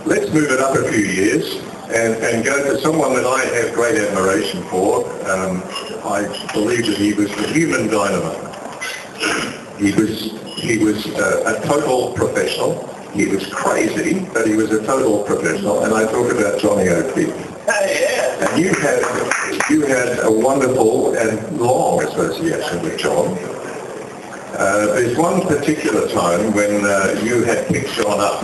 let's move it up a few years and go to someone that I have great admiration for. I believe that he was the human dynamo. He was a total professional. He was crazy, but he was a total professional. And I talk about Johnny O'Keefe. And you had a wonderful and long association with John. There's one particular time when you had picked John up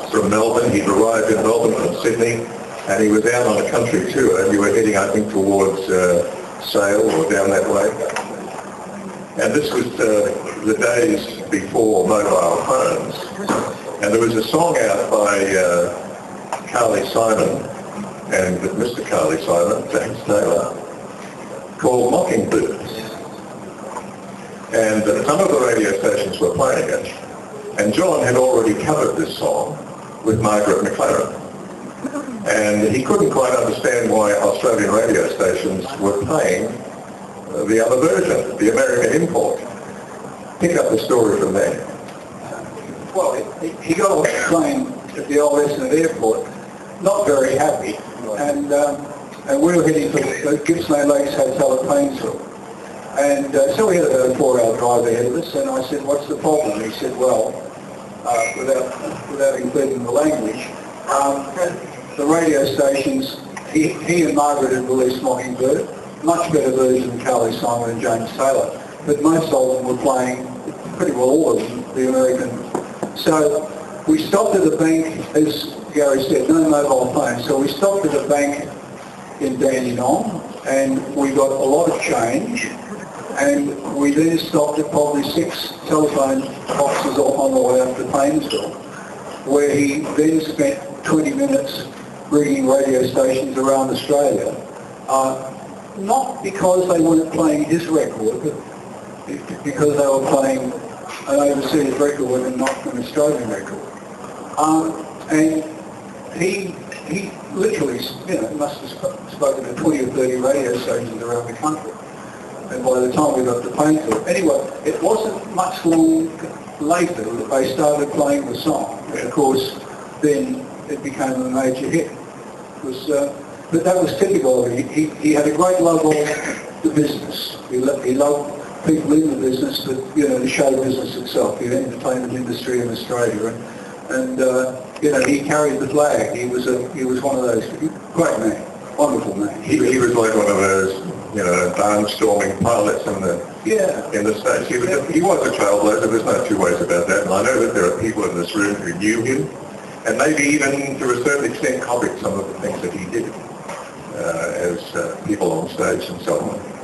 from Melbourne. He'd arrived in Melbourne from Sydney, and he was out on a country tour, and you were heading, I think, towards Sale or down that way. And this was the days before mobile phones. And there was a song out by Carly Simon and Mr. Carly Simon, James Taylor, called Mockingbirds. And some of the radio stations were playing it. And John had already covered this song with Margaret McLaren. And he couldn't quite understand why Australian radio stations were playing the other version, the American import. Pick up the story from there. Well, he got off the plane at the old Essendon airport, not very happy, and we were heading to the Gippsland Lakes Hotel at Painesville. And so we had about a 4-hour drive ahead of us, and I said, what's the problem? He said, well, without including the language, the radio stations, he and Margaret had released Mockingbird, much better version than Carly Simon and James Taylor, but most of them were playing, pretty well all of them, the American. So we stopped at a bank, as Gary said, no mobile phones, so we stopped at a bank in Dandenong, and we got a lot of change, and we then stopped at probably 6 telephone boxes on the way up to Painesville, where he then spent 20 minutes ringing radio stations around Australia. Not because they weren't playing his record, but because they were playing an overseas record and not an Australian record. And he literally, must have spoken to 20 or 30 radio stations around the country. And by the time we got to Painesville, anyway, it wasn't much long later that they started playing the song. And of course, then it became a major hit. But that was typical of him. He had a great love of the business. He loved people in the business, but the show business itself, the entertainment industry in Australia, and he carried the flag. He was one of those great men, wonderful man. He was like one of those barnstorming pilots in the States. He was a trailblazer. There's no two ways about that. And I know that there are people in this room who knew him, and maybe even to a certain extent copied some of the things that he did as people on stage and so on.